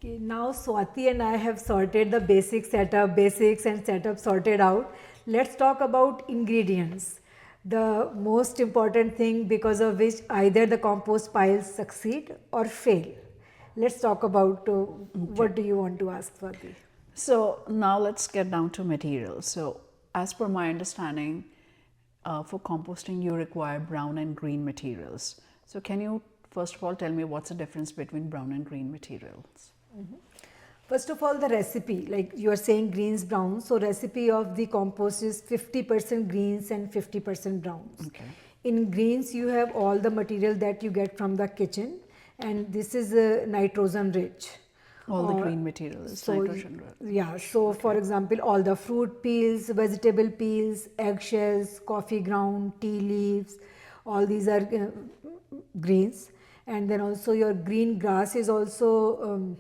Now Swati and I have sorted the basics and setup sorted out. Let's talk about ingredients. The most important thing because of which either the compost piles succeed or fail. Let's talk about Okay. what do you want to ask, Swati? So now let's get down to materials. So as per my understanding, for composting you require brown and green materials. So can you first of all tell me what's the difference between brown and green materials? First of all, the recipe, like you are saying greens, browns. So recipe of the compost is 50% greens and 50% browns. Okay. In greens, you have all the material that you get from the kitchen, and this is nitrogen rich. All the Or- green material is so nitrogen rich. yeah, so for example, all the fruit peels, vegetable peels, eggshells, coffee ground, tea leaves, all these are greens. And then also your green grass is also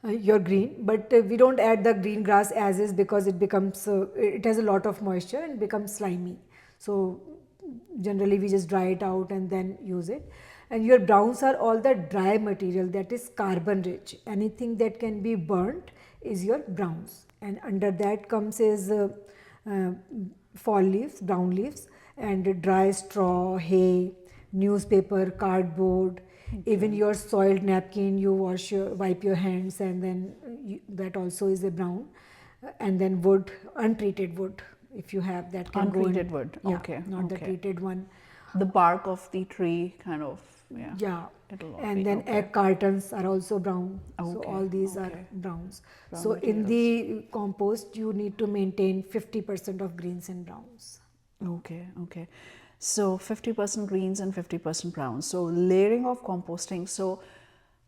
your green, but we don't add the green grass as is because it becomes it has a lot of moisture and becomes slimy. So generally we just dry it out and then use it. And your browns are all the dry material that is carbon rich. Anything that can be burnt is your browns, and under that comes is uh, fall leaves, brown leaves, and dry straw, hay, newspaper, cardboard, even your soiled napkin, you wipe your hands, and then that also is a brown. And then wood, untreated wood, if you have that can go in. Untreated wood. Yeah, Okay. not the Okay. treated one. The bark of the tree kind of, yeah. Yeah, It'll all and be then okay. egg cartons are also brown. So Okay, all these are okay. browns. Brown So in the compost, you need to maintain 50% of greens and browns. Okay, okay. So 50% greens and 50% browns. So layering of composting. So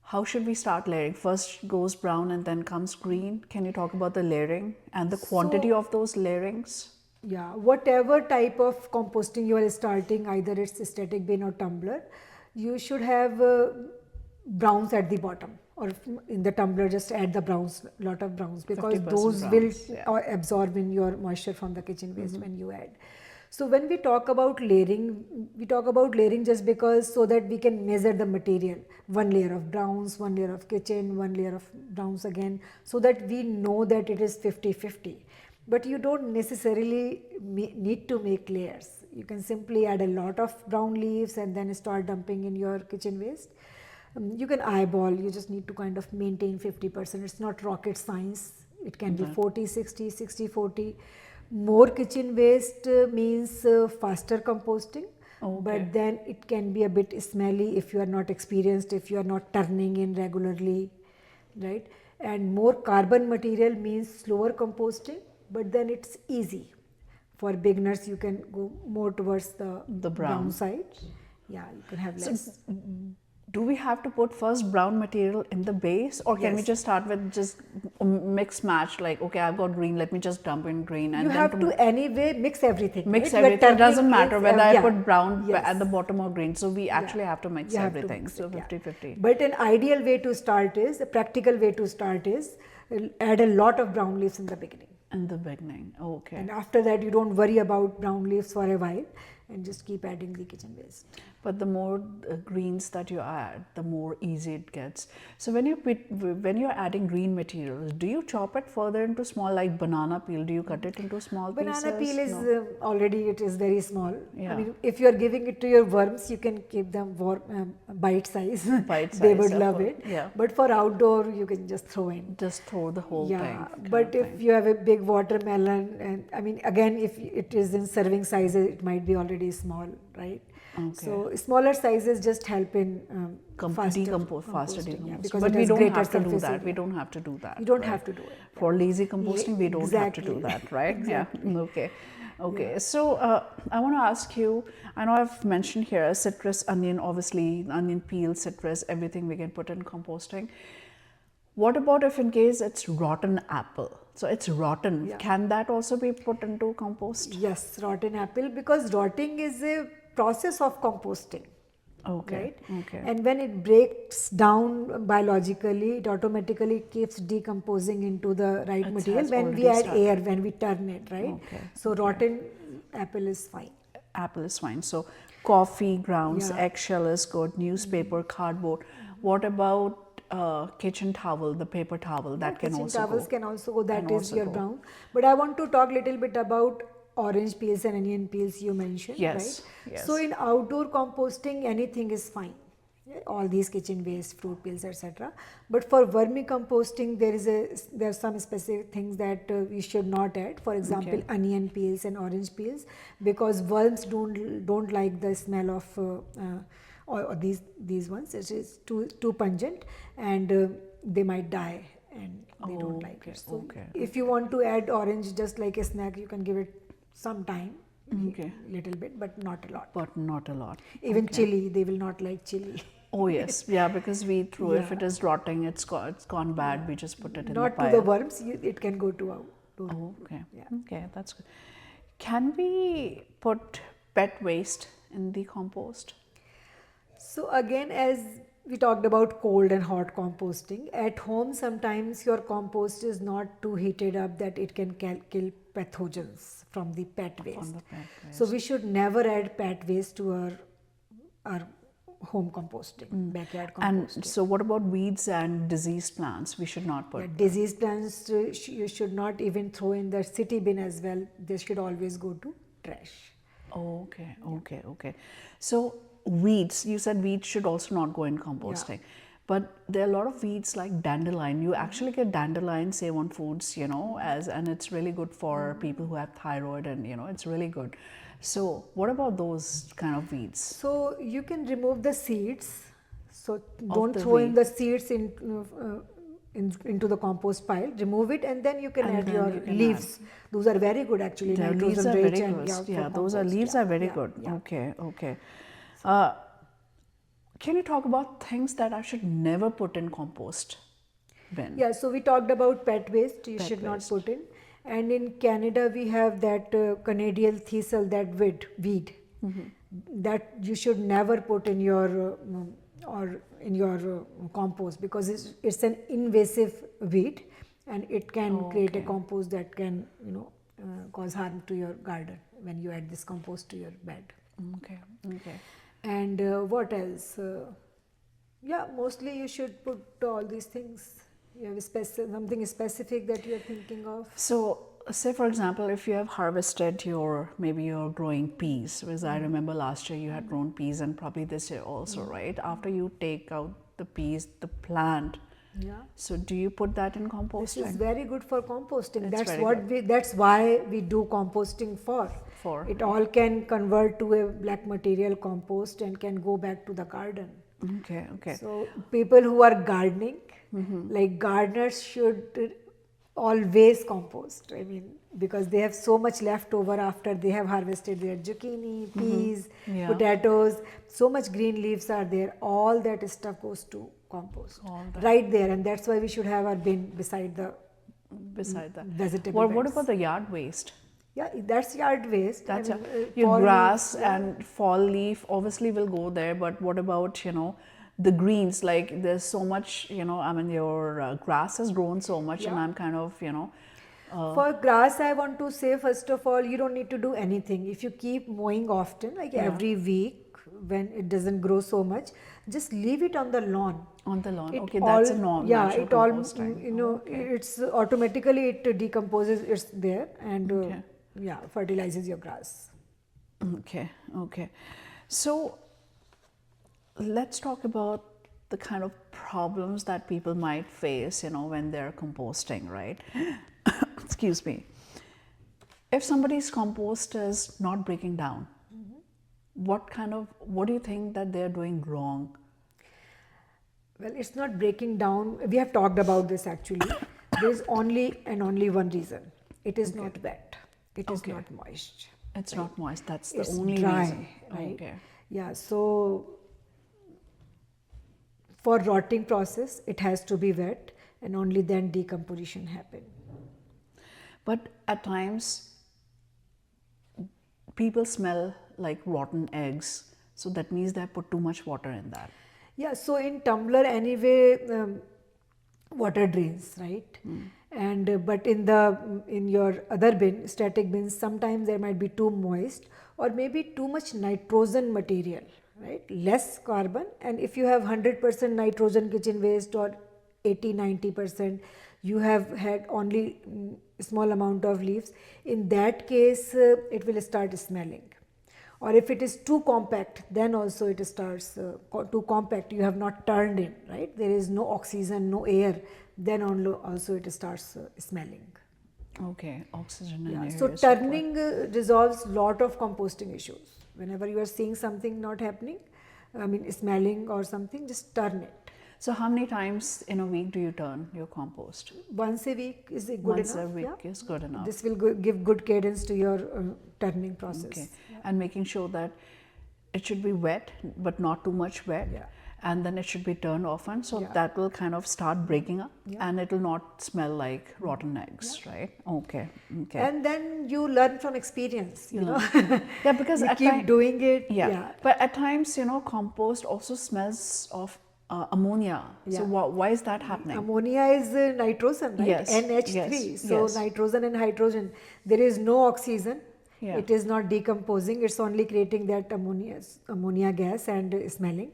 how should we start layering? First goes brown and then comes green. Can you talk about the layering and the quantity So of those layerings? yeah, whatever type of composting you are starting, either it's static bin or tumbler, you should have browns at the bottom, or in the tumbler just add the browns, lot of browns, because 50% those will browns, yeah. absorb in your moisture from the kitchen waste when you add. So when we talk about layering, we talk about layering just because so that we can measure the material. One layer of browns, one layer of kitchen, one layer of browns again, so that we know that it is 50-50. But you don't necessarily need to make layers. You can simply add a lot of brown leaves and then start dumping in your kitchen waste. You can eyeball, you just need to kind of maintain 50%. It's not rocket science. It can be 40-60, 60-40. More kitchen waste means faster composting, but then it can be a bit smelly if you are not experienced, if you are not turning in regularly, right? And more carbon material means slower composting, but then it's easy. For beginners, you can go more towards the brown side. Yeah, you can have less. Do we have to put first brown material in the base, or can we Yes. just start with just mix match, like, okay, I've got green, let me just dump in green, and You then have to anyway mix everything. mix right? Your everything. It turning doesn't matter is, whether I yeah, put brown yes. at the bottom or green. So we actually Yeah. have to mix You have to everything. mix So it, yeah. 50-50. But an ideal way to start is, a practical way to start is, add a lot of brown leaves in the beginning. In the beginning. Okay. And after that, you don't worry about brown leaves for a while and just keep adding the kitchen waste. But the more greens that you add, the more easy it gets. So when you're adding green materials, do you chop it further into small, like banana peel? Do you cut it into small pieces? Banana peel is No. already, it is very small. Yeah. I mean, if you are giving it to your worms, you can keep them bite size. Bite They size, would yeah, love for- it. yeah. But for outdoor, you can just throw in. Just throw the whole Yeah, thing. kind but of if thing. you have a big watermelon, and I mean, again, if it is in serving sizes, it might be already small, right? So smaller sizes just help in faster Decompose faster composting, decompose. because But it we has don't greater have to do surface that. We area. don't have to do that. You don't right? have to do it. For lazy composting, we don't have to do exactly. that, right? Exactly. Yeah. Okay. Okay. So I want to ask you. I know I've mentioned here citrus, onion, obviously onion peel, citrus, everything we can put in composting. What about if in case it's rotten apple? So it's rotten. Yeah. Can that also be put into compost? Yes, rotten apple, because rotting is a process of composting. Okay. Right? Okay. And when it breaks down biologically, it automatically keeps decomposing into the right It material has when we already add started. air, when we turn it, right? Okay, So rotten apple is fine. Apple is fine. So coffee grounds, Yeah. eggshell is good, newspaper, cardboard. What about kitchen towel, the paper towel, that can kitchen also towels go. can also go. That Can is also your go. brown. But I want to talk little bit about orange peels and onion peels you mentioned, Yes, right? yes. So in outdoor composting, anything is fine. Yeah, all these kitchen waste, fruit peels, etc. But for vermicomposting, there are some specific things that we should not add. For example, Okay. onion peels and orange peels, because worms don't like the smell of or these ones. It is too pungent, and they might die, and they don't like Okay, it. So okay, if you want to add orange just like a snack, you can give it some time, Okay. little bit, but not a lot. But not a lot. Even Okay. chili, they will not like chili. Oh yes, yeah, because we throw, if Yeah. it is rotting, it's gone bad, we just put it in the Not to pile. the worms, it can go to outdoor. Oh, okay. Yeah. Okay, that's good. Can we put pet waste in the compost? So again, as we talked about cold and hot composting, at home sometimes your compost is not too heated up that it can kill pathogens from the pet waste. the pet So we should never add pet waste to our home composting, backyard composting. And so what about weeds and diseased plants? We should not put. Yeah, disease plants you should not even throw in the city bin as well. They should always go to trash. Oh, okay, okay, okay. So weeds, you said weeds should also not go in composting. But there are a lot of weeds like dandelion. You actually get dandelion, save on foods, and it's really good for people who have thyroid, and it's really good. So what about those kind of weeds? So you can remove the seeds. So don't the throw in weed. the seeds into the compost pile. Remove it, and then you can And add then your you can leaves. Those are very good actually. The leaves nitrogen are rich very and, good. for Yeah, those are compost. leaves Yeah, are very yeah, good. yeah. Okay, okay. Can you talk about things that I should never put in compost bin? Yeah, so we talked about pet waste, you Pet should not waste. put in. And in Canada, we have that Canadian thistle, that weed, that you should never put in your compost, because it's an invasive weed, and it can create a Okay. compost that can cause harm to your garden when you add this compost to your bed. Okay, okay. And what else? Yeah, mostly you should put all these things. You have something specific that you're thinking of. So, say for example, if you have harvested maybe you're growing peas, because I remember last year you had grown peas, and probably this year also, right? After you take out the peas, the plant. Yeah. So, do you put that in This composting? is very good for composting. It's That's very what that's why we do composting for. For. It all can convert to a black material compost and can go back to the garden. Okay, okay. So people who are gardening, like gardeners, should always compost. I mean, because they have so much left over after they have harvested their zucchini, peas, Yeah. potatoes. So much green leaves are there. All that stuff goes to compost All that. right there, and that's why we should have our bin beside the Beside that. vegetable What beds. about the yard waste? Yeah, that's yard waste. That's fall your grass leaves, yeah. and fall leaf obviously will go there, but what about the greens? Like there's so much, I mean your grass has grown so much, and Yeah. I'm kind of For grass, I want to say, first of all, you don't need to do anything. If you keep mowing often, like every week, when it doesn't grow so much, just leave it on the lawn. on the lawn. It Okay, that's a all- norm. Yeah, natural it all, composting. it's automatically it decomposes, it's there, and Okay. yeah, fertilizes your grass. Okay, okay. So let's talk about the kind of problems that people might face, when they're composting, right? Excuse me. If somebody's compost is not breaking down, what do you think that they're doing wrong? Well, it's not breaking down. We have talked about this actually. There is only one reason. It is not wet. It is Okay. not moist. It's not moist. That's the It's only dry, reason. right? Okay. Yeah. So for rotting process, it has to be wet, and only then decomposition happen. But at times, people smell like rotten eggs. So that means they have put too much water in that. Yeah. So in tumbler anyway, water drains, right? And but in your other bin, static bins, sometimes there might be too moist, or maybe too much nitrogen material, right? Less carbon. And if you have 100% nitrogen kitchen waste or 80-90%, you have had only small amount of leaves. In that case, it will start smelling. Or if it is too compact, then also it starts too compact. You have not turned in, right? There is no oxygen, no air. Then also it starts smelling. Okay, oxygen and Yeah. air So is required. turning resolves lot of composting issues. Whenever you are seeing something not happening, I mean smelling or something, just turn it. So how many times in a week do you turn your compost? Once a week is good Once enough. a week is good enough. This will give good cadence to your turning process. Okay, and making sure that it should be wet but not too much wet. Yeah. And then it should be turned often, so Yeah. that will kind of start breaking up, Yeah. and it will not smell like rotten eggs, right? Okay, okay. And then you learn from experience, you know. Yeah, because you at keep time- doing it. Yeah. But at times, compost also smells of ammonia. So Yeah. why is that happening? Ammonia is nitrogen, right? Yes, NH3. yes, So yes. nitrogen and hydrogen. There is no oxygen. Yeah. It is not decomposing. It's only creating that ammonia gas and smelling.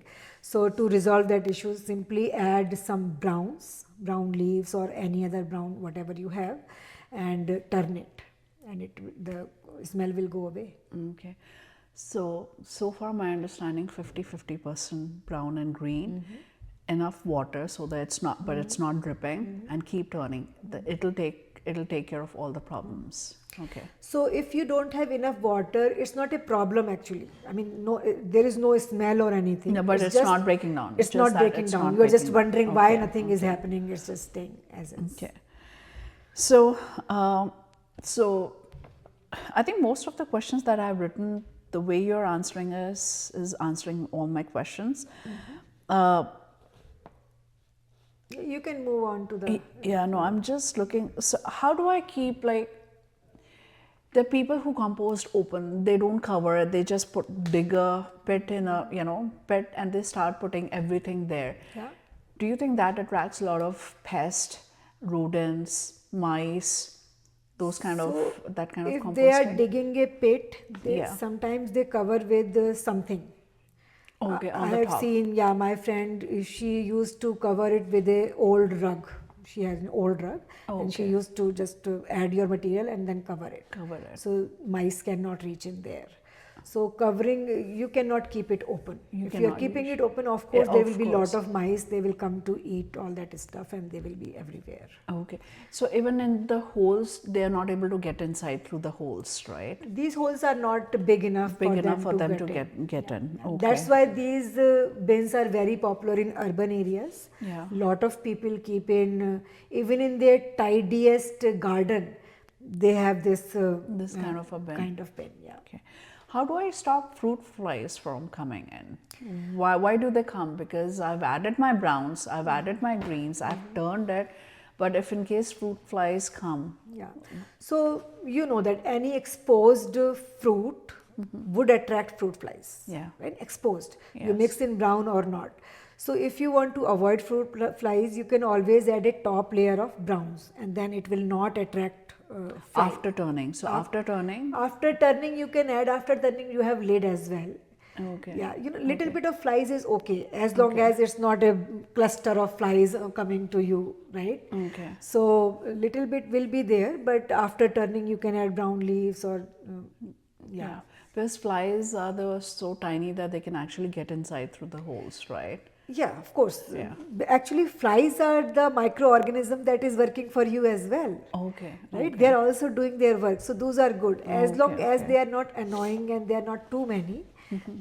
So to resolve that issue, simply add some brown leaves or any other brown, whatever you have, and turn it, and the smell will go away. Okay. So far my understanding 50% brown and green, enough water so that it's not, but it's not dripping, and keep turning. It'll take care of all the problems. Okay. So if you don't have enough water, it's not a problem actually. I mean, no, there is no smell or anything. No, but it's just, not breaking down. It's Just not that breaking it's down. not You are just breaking down. wondering why Okay, nothing is okay. happening. It's just staying as is. Okay. So, I think most of the questions that I've written, the way you're answering is answering all my questions. You can move on to the. Yeah, no, I'm just looking. So, how do I keep the people who compost open? They don't cover it. They just dig a pit in a pit, and they start putting everything there. Yeah. Do you think that attracts a lot of pests, rodents, mice, those kind of that kind of If composting? they are digging a pit, Yeah. sometimes they cover with something. Okay, I on the have top. seen, my friend, she used to cover it with a old rug. She has an old rug, and she Okay. used to just add your material and then cover it. Cover it. So mice cannot reach in there. So covering, you cannot keep it open. If you are cannot keeping reach. it open, of course, Yeah, there of will be course. lot of mice. They will come to eat all that stuff, and they will be everywhere. Okay, so even in the holes, they are not able to get inside through the holes, right? These holes are not big enough Big for enough for them them to in. get in. Okay. That's why these bins are very popular in urban areas. Yeah. Lot of people keep in, even in their tidiest garden, they have this This kind of a bin. Kind of bin, yeah. Okay. How do I stop fruit flies from coming in? Why do they come? Because I've added my browns, I've added my greens, I've turned it, but if in case fruit flies come, Yeah. So you know that any exposed fruit would attract fruit flies. Yeah. Right? Exposed. You Yes. mix in brown or not. So if you want to avoid fruit flies, you can always add a top layer of browns, and then it will not attract fly. after turning. So after turning, After turning, you can add. After turning, you have lid as well. okay. Yeah, little bit of flies is okay as long as it's not a cluster of flies coming to you, right? Okay. So little bit will be there, but after turning, you can add brown leaves or Yeah. Because flies are so tiny that they can actually get inside through the holes, right? Yeah, of course. Yeah. Actually, flies are the microorganism that is working for you as well. Okay. Right? They are also doing their work. So those are good. As long as okay. they are not annoying and they are not too many,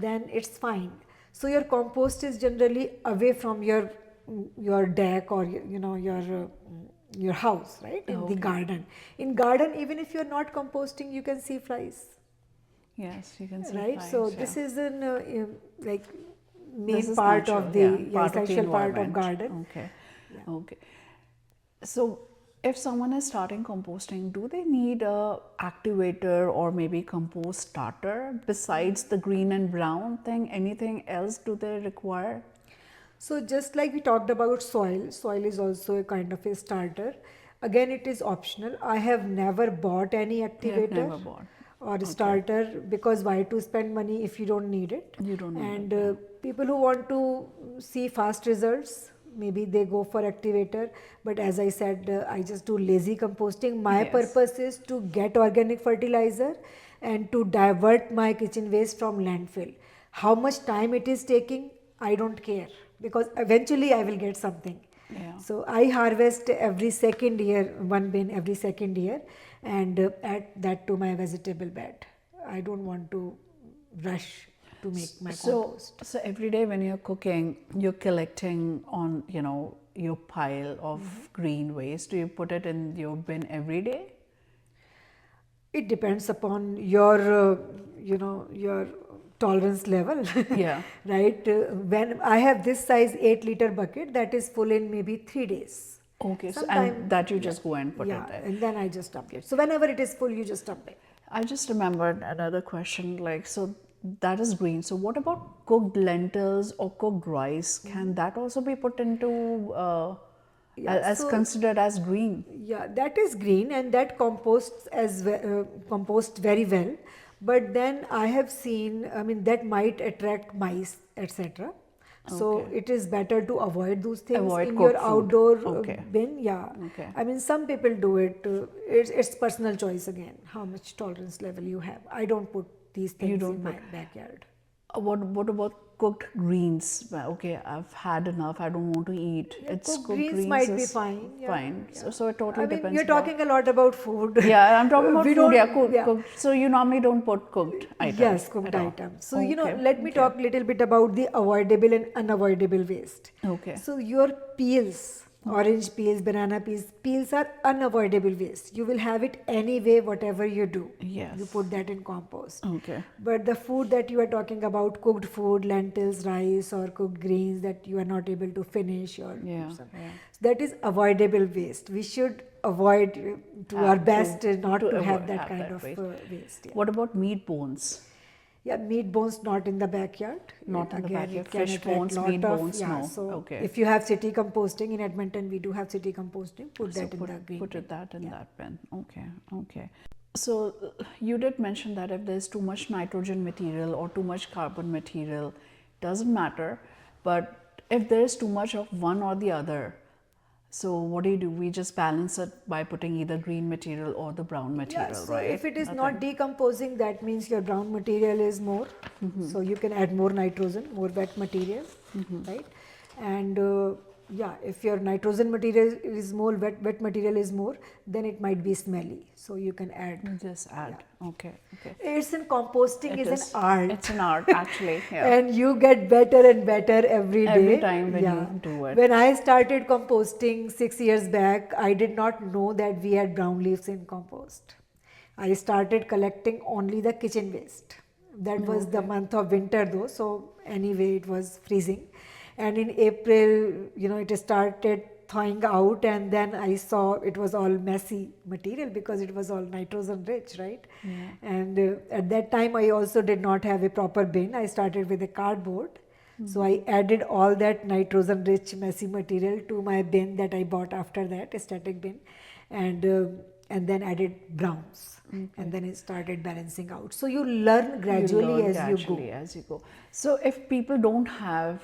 then it's fine. So your compost is generally away from your deck or your house, right? In the garden. In garden, even if you're not composting, you can see flies. Yes, you can see Right? flies. So yeah. this is an like This main is part natural, of the part of the essential part of environment. garden. Okay. Okay. So if someone is starting composting, do they need a activator or maybe compost starter besides the green and brown thing? Anything else do they require? So just like we talked about soil is also a kind of a starter. Again, it is optional. I have never bought any activator. never bought. or a starter, because why to spend money if you don't need it? You don't need and people who want to see fast results, maybe they go for activator. But as I said, I just do lazy composting. My purpose is to get organic fertilizer and to divert my kitchen waste from landfill. How much time it is taking, I don't care, because eventually I will get something. Yeah. So I harvest every second year, one bin every second year, and add that to my vegetable bed. I don't want to rush to make my compost. So every day when you're cooking, you're collecting on, your pile of green waste. Do you put it in your bin every day? It depends upon your, your tolerance level. Yeah. Right? When I have this size 8-liter bucket, that is full in maybe 3 days. Okay, so and that you just go and put it there. And then I just dump it. So whenever it is full, you just dump it. I just remembered another question, so that is green. So what about cooked lentils or cooked rice? Can that also be put into as considered as green? Yeah, that is green, and that composts compost very well. But then I have seen, that might attract mice, etc. So it is better to avoid those things in your outdoor bin. Yeah. Okay. Some people do it. It's personal choice again, how much tolerance level you have. I don't put these things in my backyard. What about cooked greens? Okay, I've had enough. I don't want to eat. It's cooked greens might be fine. Fine. So it totally depends. You're talking a lot about food. Yeah, I'm talking about food. Yeah, cooked. So you normally don't put cooked items. Yes, cooked items. So let me talk a little bit about the avoidable and unavoidable waste. Okay. So your peels, orange peels, banana peels are unavoidable waste. You will have it anyway, whatever you do. Yes. You put that in compost. Okay. But the food that you are talking about, cooked food, lentils, rice, or cooked greens that you are not able to finish, or that is avoidable waste. We should avoid to our best not to have that kind of waste. What about meat bones? Yeah, meat bones not in the backyard. Not in the backyard. It can Fish attract bones, lot meat of, bones, no. So if you have city composting in Edmonton, we do have city composting. Put that in the green Put bin. that in that bin. Okay. So you did mention that if there's too much nitrogen material or too much carbon material, doesn't matter. But if there's too much of one or the other, so what do? We just balance it by putting either green material or the brown material, so right? if it is not decomposing, that means your brown material is more. So you can add more nitrogen, more wet material, right? And if your nitrogen material is more, wet material is more, then it might be smelly. So you can add. Just add. Okay. It's in composting is an art. It's an art, actually. Yeah. And you get better and better every day. Every time when you do it. When I started composting 6 years back, I did not know that we had brown leaves in compost. I started collecting only the kitchen waste. That was the month of winter though, so anyway it was freezing. And in April, it started thawing out, and then I saw it was all messy material because it was all nitrogen rich, right? And at that time I also did not have a proper bin. I started with a cardboard. So I added all that nitrogen rich messy material to my bin that I bought after that, a static bin, and then added browns. And then it started balancing out. So you learn gradually as you go. So if people don't have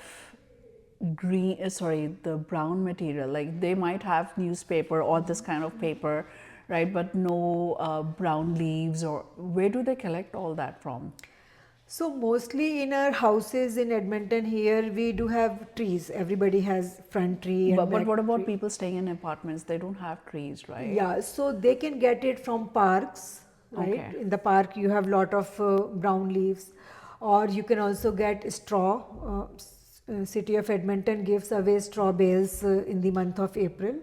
the brown material, like they might have newspaper or this kind of paper, right, but no brown leaves, or where do they collect all that from? So mostly in our houses in Edmonton here, we do have trees. Everybody has front tree. But what about people staying in apartments? They don't have trees, right? Yeah, so they can get it from parks, right? In the park you have lot of brown leaves, or you can also get straw. City of Edmonton gives away straw bales in the month of April.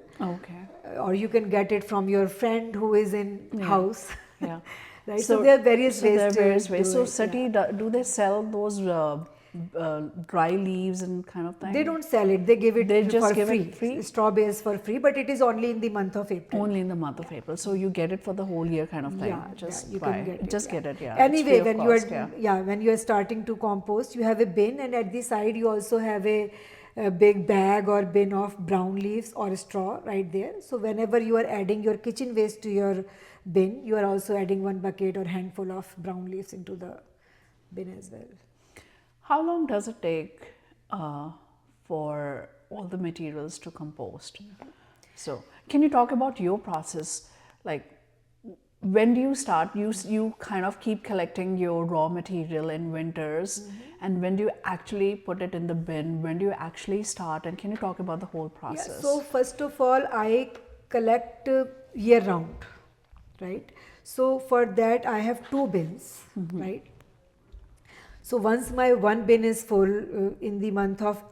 Or you can get it from your friend who is in house. Yeah. Right. So there are various ways. So city, do they sell those dry leaves and kind of thing? They don't sell it. They give it just for give free. It free. Straw bales for free, but it is only in the month of April. Only in the month of April. So you get it for the whole year kind of thing. You can get it. Get it. Yeah. Anyway, when you are starting to compost, you have a bin, and at the side you also have a a big bag or bin of brown leaves or straw right there. So whenever you are adding your kitchen waste to your bin, you are also adding one bucket or handful of brown leaves into the bin as well. How long does it take for all the materials to compost? So, can you talk about your process? Like, when do you start? You kind of keep collecting your raw material in winters, and when do you actually put it in the bin? When do you actually start? And can you talk about the whole process? Yeah, so first of all, I collect year round, right? So for that, I have two bins, right? So once my one bin is full in the month of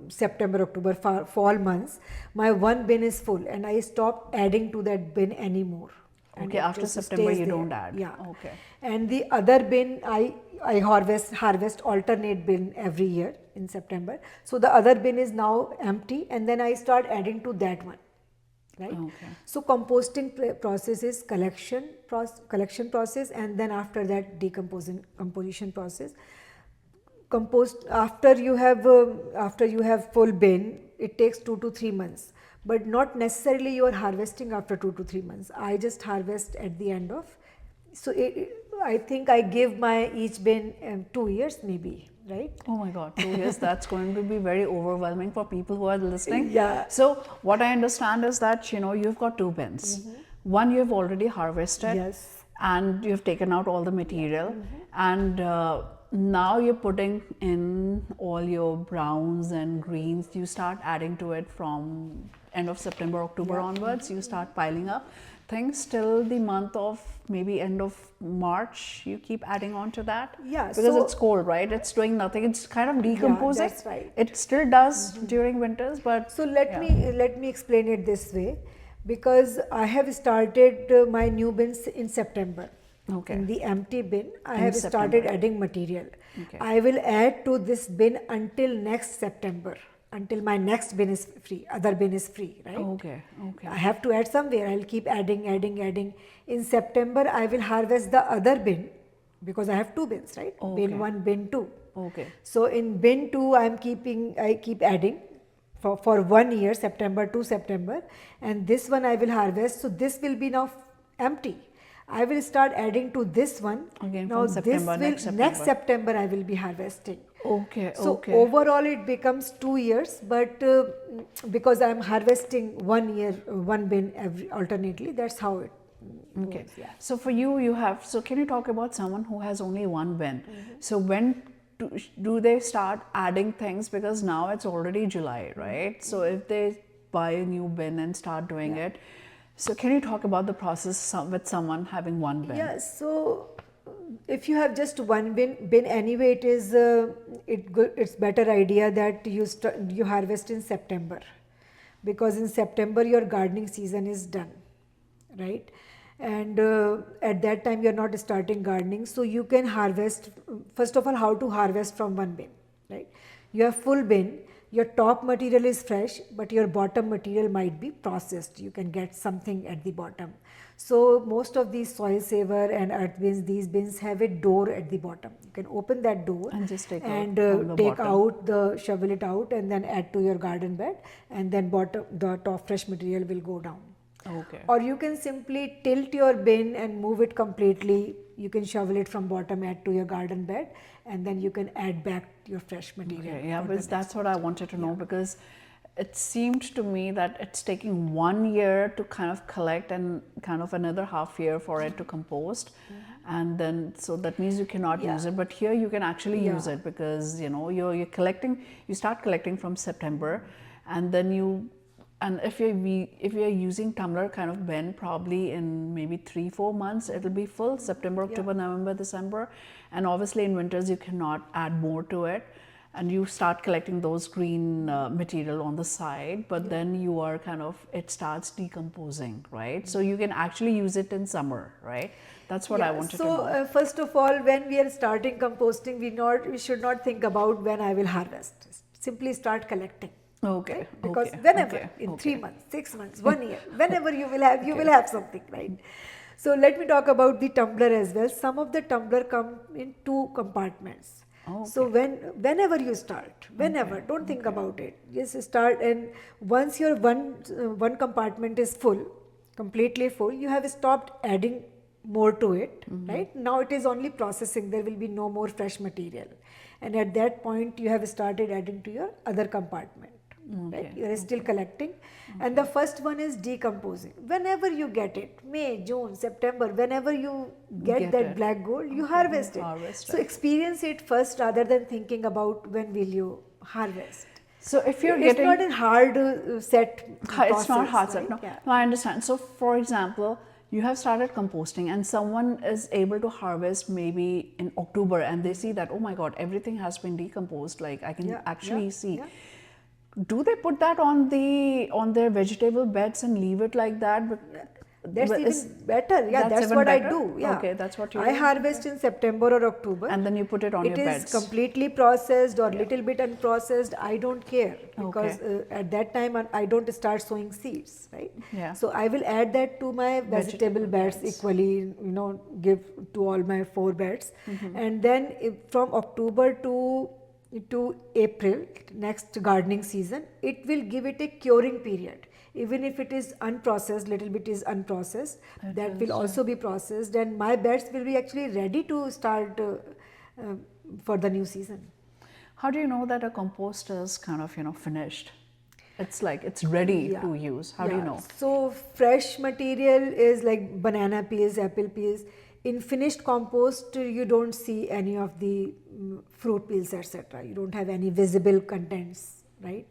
September, October, fall months, my one bin is full, and I stop adding to that bin anymore. And Okay, it after just September stays you there. don't add. Yeah. Okay. And the other bin, I harvest alternate bin every year in September. So the other bin is now empty, and then I start adding to that one. Right. Okay. So composting process is collection process, and then after that composition process. Compost after you have full bin, it takes 2 to 3 months, but not necessarily you are harvesting after 2 to 3 months. I just harvest at the end of. So I think I give my each bin 2 years maybe. Right? Oh my God, 2 years, that's going to be very overwhelming for people who are listening. Yeah. So what I understand is that, you've got two bins. One you've already harvested. Yes. And you've taken out all the material. And now you're putting in all your browns and greens. You start adding to it from end of September, October onwards. You start piling up things till the month of maybe end of March. You keep adding on to that. Yeah, because so- it's cold, right? It's doing nothing. It's kind of decomposing. that's right. It still does during winters, but So let me explain it this way, because I have started my new bins in September. Okay. In the empty bin, I In have started September. adding material. Okay. I will add to this bin until next September, until my next bin is free, other bin is free, right? okay. I have to add somewhere. I'll keep adding. In September, I will harvest the other bin, because I have two bins, right? Okay. Bin 1, bin 2. Okay. So in bin 2, I keep adding for 1 year, September to September, and this one I will harvest. So this will be now empty. I will start adding to this one. Again now from September, this will, next September I will be harvesting. Okay. So okay. overall it becomes 2 years, but because I am harvesting 1 year, one bin alternately, that's how it Okay. goes. Yeah. So for you have, so can you talk about someone who has only one bin? So when do they start adding things? Because now it's already July, right? So if they buy a new bin and start doing it, so can you talk about the process with someone having one bin? Yeah, so if you have just one bin anyway, it is it's better idea that you harvest in September, because in September your gardening season is done, right? And at that time you are not starting gardening, so you can harvest. First of all, how to harvest from one bin, right? You have full bin. Your top material is fresh, but your bottom material might be processed. You can get something at the bottom. So most of these soil saver and earth bins, these bins have a door at the bottom. You can open that door And just take out and from the take bottom. out shovel it out, and then add to your garden bed, and then the top fresh material will go down. Okay. Or you can simply tilt your bin and move it completely. You can shovel it from bottom, add to your garden bed, and then you can add back your fresh material. Okay, yeah, for the because that's what I wanted to know, because it seemed to me that it's taking 1 year to kind of collect and kind of another half year for it to compost. And then, so that means you cannot use it, but here you can actually use it, because you're collecting, you start collecting from September, and then and if you're using tumbler kind of bin, probably in maybe 3-4 months it'll be full, September, October, November, December, and obviously in winters you cannot add more to it, and you start collecting those green material on the side, but then you are it starts decomposing, right? So you can actually use it in summer, right? That's what I wanted to know. So first of all, when we are starting composting, we should not think about when I will harvest. Simply start collecting. Okay. Because okay, whenever, okay, in okay. 3 months, 6 months, 1 year, whenever you will have something, right? So let me talk about the tumbler as well. Some of the tumbler come in 2 compartments. So whenever you start, whenever, don't think about it. Just start, and once your one compartment is full, completely full, you have stopped adding more to it, right? Now it is only processing. There will be no more fresh material, and at that point you have started adding to your other compartment. Right? You are still collecting, and the first one is decomposing. Whenever you get it, May, June, September, whenever you get that black gold, you harvest it. So experience it first rather than thinking about when will you harvest. So if you're It's getting, not a hard set process. it's not hard set. right? No, Yeah. no, I understand. So for example, you have started composting and someone is able to harvest maybe in October and they see that, oh my God, everything has been decomposed. Like I can actually see. Yeah. Do they put that on their vegetable beds and leave it like that? That's even better. Yeah, that's even what better? I do. Yeah. Okay, that's what you I do? harvest in September or October. And then you put it on your beds. It is completely processed or little bit unprocessed. I don't care because at that time I don't start sowing seeds, right? Yeah. So I will add that to my vegetable beds equally. Give to all my 4 beds, and then from October to April, next gardening season, it will give it a curing period. Even if it is unprocessed, little bit is unprocessed, that will also be processed, and my beds will be actually ready to start for the new season. How do you know that a compost is kind of, finished? It's like it's ready to use. How do you know? So fresh material is like banana peels, apple peels. In finished compost, you don't see any of the fruit peels, etc. You don't have any visible contents, right?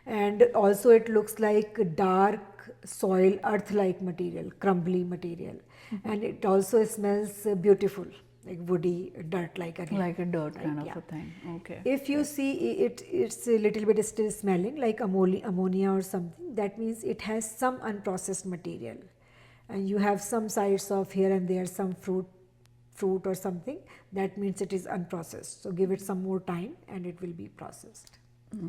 And also it looks like dark soil, earth-like material, crumbly material. And it also smells beautiful, like woody, dirt-like again. Like a dirt kind of a thing. Okay. If you see it's a little bit still smelling like ammonia or something, that means it has some unprocessed material. And you have some sides of here and there some fruit or something, that means it is unprocessed. So give it some more time and it will be processed.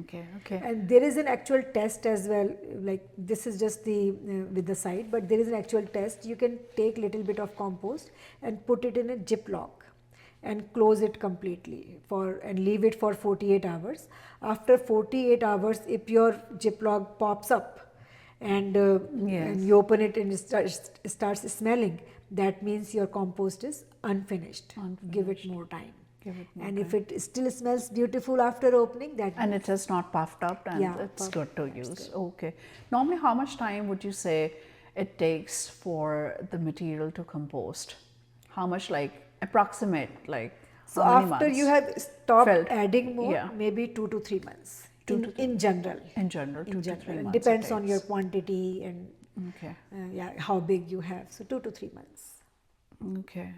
Okay. And there is an actual test as well, like this is just the with the side, but there is an actual test. You can take little bit of compost and put it in a Ziploc and close it completely and leave it for 48 hours. After 48 hours, if your Ziploc pops up and you open it and it starts smelling, that means your compost is unfinished. Give it more time. If it still smells beautiful after opening, and it is not puffed up and it's good to use. Okay. Normally, how much time would you say it takes for the material to compost? How much, like approximate, like so how many after months? You have stopped adding more, maybe 2 to 3 months. In general. In general, 2 to 3 months. Depends on your quantity and how big you have. So 2 to 3 months. Okay.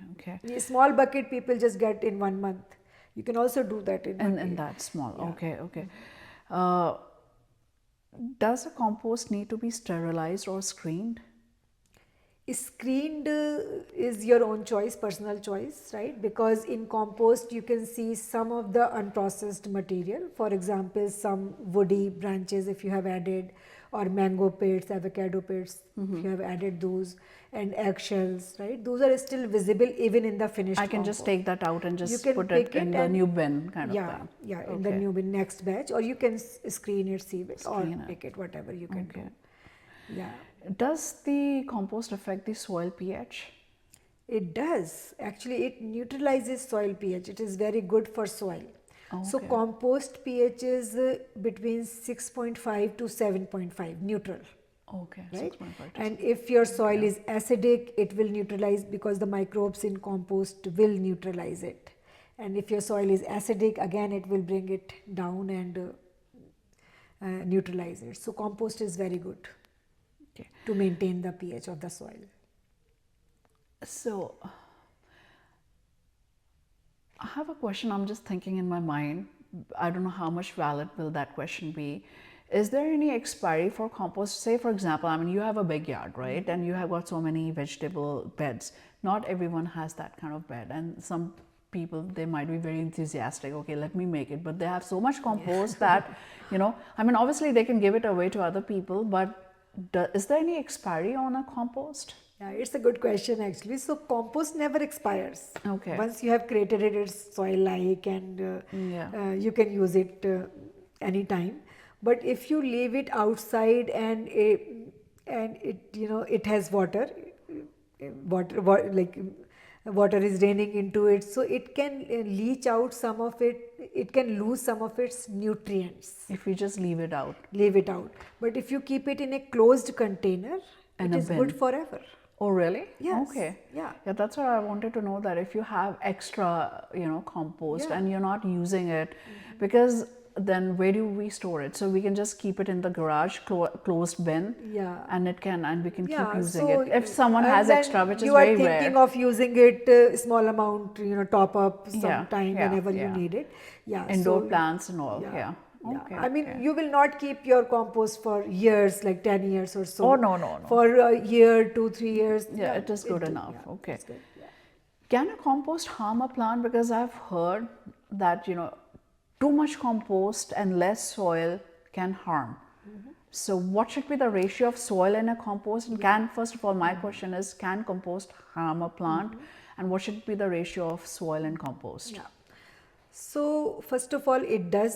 A small bucket people just get in 1 month. You can also do that in that small. Okay. Does a compost need to be sterilized or screened? Screened is your own choice, personal choice, right? Because in compost you can see some of the unprocessed material. For example, some woody branches if you have added, or mango pits, avocado pits, if you have added those, and eggshells, right? Those are still visible even in the finished I can compost. just take that out and just put it in the new bin kind of thing. Yeah, in the new bin, next batch, or you can screen it, sieve it, or pick it, whatever you can do. Yeah. Does the compost affect the soil pH? It does. Actually, it neutralizes soil pH. It is very good for soil. So compost pH is between 6.5 to 7.5, neutral. Okay, right? 6.5. And if your soil is acidic, it will neutralize because the microbes in compost will neutralize it. And if your soil is acidic, again it will bring it down and neutralize it. So compost is very good to maintain the pH of the soil. So I have a question I'm just thinking in my mind. I don't know how much valid will that question be. Is there any expiry for compost? Say, for example, I mean, you have a big yard, right? And you have got so many vegetable beds. Not everyone has that kind of bed. And some people, they might be very enthusiastic. Okay, let me make it. But they have so much compost that, I mean, obviously they can give it away to other people. But is there any expiry on a compost? Yeah, it's a good question actually. So compost never expires. Okay. Once you have created it, it's soil-like, and Yeah. you can use it anytime. But if you leave it outside and it it has water, like water is draining into it, so it can leach out some of it. It can lose some of its nutrients. If we just leave it out Leave it out. But if you keep it in a closed container, in it a is good bin. forever. Oh, really? Yes. Okay. Yeah. Yeah, that's what I wanted to know, that if you have extra, compost Yeah. and you're not using it, because then where do we store it? So we can just keep it in the garage, closed bin, Yeah. and we can keep Yeah, using so it. If someone and has then extra, which is you are very thinking rare. of using it small amount, top up Yeah, sometime yeah, whenever you yeah. need it. Yeah, Indoor so plants and all. yeah, Yeah. yeah. Okay. I mean, okay. you will not keep your compost for years, like 10 years or so. Oh, no, no, no. For a year, 2-3 years. Yeah, it is good enough. Yeah, Okay. it's good. Yeah. Can a compost harm a plant? Because I've heard that, too much compost and less soil can harm. So what should be the ratio of soil in a compost? And first of all, my question is, can compost harm a plant? And what should be the ratio of soil and compost? Yeah. So first of all, it does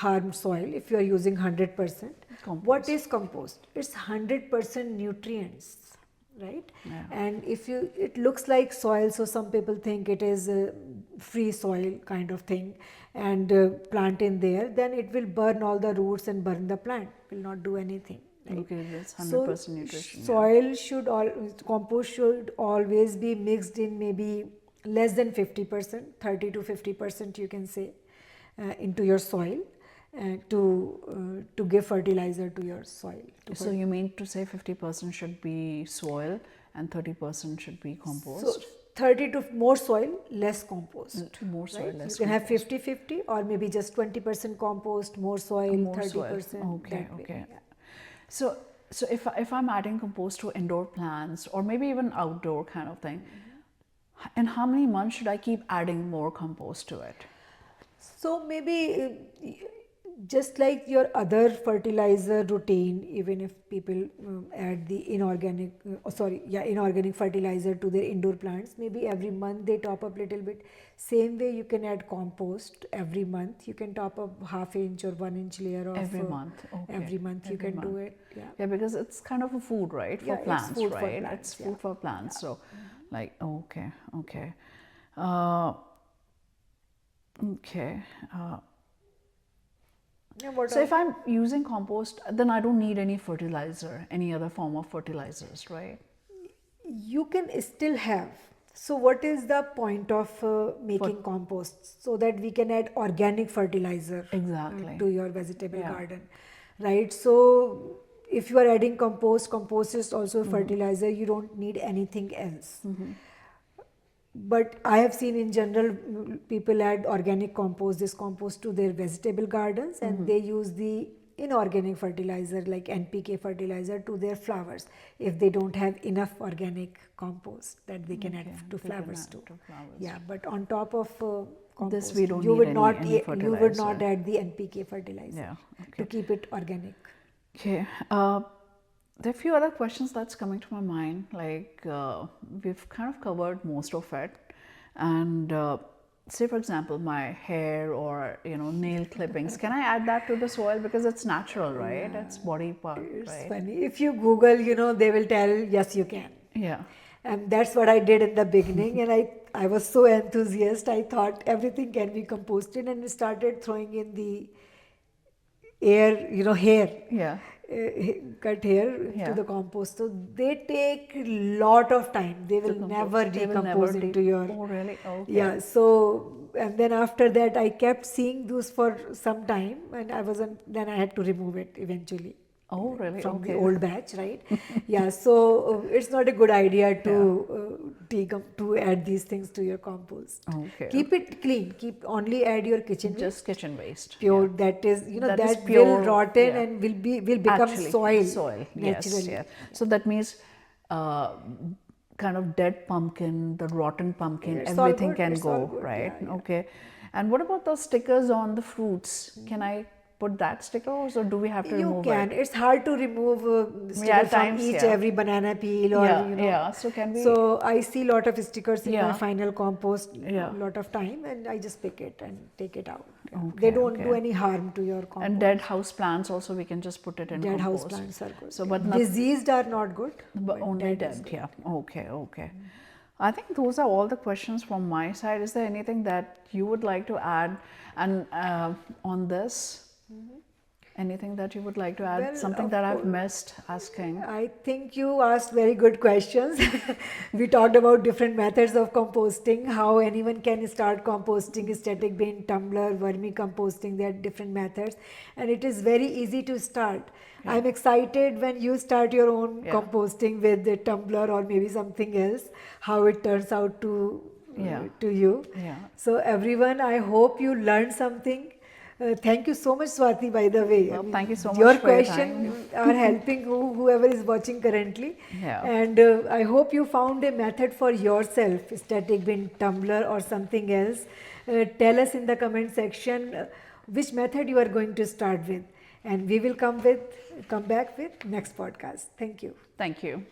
harm soil if you are using 100%. Compost. What is compost? It's 100% nutrients, right? Yeah. And it looks like soil, so some people think it is a free soil kind of thing, and plant in there, then it will burn all the roots and burn the plant. Will not do anything. Right? Okay, that's 100% So nutrition. Yeah. soil compost should always be mixed in maybe less than 50%, 30 to 50% you can say, into your soil to give fertilizer to your soil. So you mean to say 50% should be soil and 30% should be compost? So 30 to more soil, less compost. More soil, Right? less You can have compost. 50-50 or maybe just 20% compost, more soil, More 30%. soil. Okay, that way. okay. Yeah. So if I'm adding compost to indoor plants or maybe even outdoor kind of thing, in how many months should I keep adding more compost to it? So maybe just like your other fertilizer routine, even if people add the inorganic fertilizer to their indoor plants, maybe every month they top up little bit. Same way you can add compost every month. You can top up ½ inch or 1 inch layer of Every month. Okay. Every month you Every can do month. it. Yeah. Yeah, because it's kind of a food, right? For Yeah, it's plants, food for right? plants, It's yeah. food for plants. So, like, okay. Okay. Yeah, what So else? if I'm using compost, then I don't need any fertilizer, any other form of fertilizers, right? You can still have. So what is the point of making compost? So that we can add organic fertilizer Exactly. to your vegetable Yeah. garden, right? So if you are adding compost is also a fertilizer. You don't need anything else. But I have seen in general people add organic compost, this compost to their vegetable gardens, and they use the inorganic fertilizer like NPK fertilizer to their flowers if they don't have enough organic compost that they can add to flowers too. Yeah, but on top of compost, we don't you need would any not you would not fertilizer. add the NPK fertilizer Yeah. to Okay. keep it organic. Okay. There are a few other questions that's coming to my mind. Like we've kind of covered most of it, and say for example, my hair or nail clippings. Can I add that to the soil because it's natural, right? It's body part, It's right? funny. If you Google, they will tell yes, you can. Yeah. And that's what I did in the beginning. And I was so enthusiastic. I thought everything can be composted and started throwing in the hair. Yeah. Cut hair Yeah. to the compost. So they take a lot of time. They will compost. never They will decompose never into your. Oh, really? Okay. Yeah. So and then after that, I kept seeing those for some time, and then I had to remove it eventually. Oh, really? From Okay. the old batch, right? Yeah, so it's not a good idea to add these things to your compost. Okay. Keep it clean. Only add your kitchen waste. Just kitchen waste. Pure. Yeah. That is, That is that pure, will rotten yeah. and will become Actually, soil. Soil. Naturally. Yes. Yeah. So that means kind of dead pumpkin, the rotten pumpkin, It's all everything good, can it's all go, good, right? yeah, yeah. Okay. And what about those stickers on the fruits? Can I put that stickers, or do we have to You remove can. it? It's hard to remove sticker Yeah, from times, each yeah. every banana peel or Yeah. So can we? So I see lot of stickers in my Yeah. final compost Yeah. lot of time, and I just pick it and take it out. Yeah. Okay, They don't do okay. any harm to your compost. And dead house plants also we can just put it in Dead house compost. plants are good. So, yeah. but not, Diseased are not good. but only is dead. good. Yeah. Okay. Okay. I think those are all the questions from my side. Is there anything that you would like to add, and on this? Anything that you would like to add? Well, Something of that I've course. missed asking. I think you asked very good questions. We talked about different methods of composting, how anyone can start composting, static bin, tumbler, vermicomposting. There are different methods, and it is very easy to start. I'm excited when you start your own composting with the tumbler or maybe something else, how it turns out to you. Yeah. So everyone, I hope you learned something. Thank you so much, Swati, by the way. Well, thank you so much Your for your questions are helping whoever is watching currently. Yeah. And I hope you found a method for yourself, static bin, tumbler or something else. Tell us in the comment section which method you are going to start with. And we will come back with next podcast. Thank you. Thank you.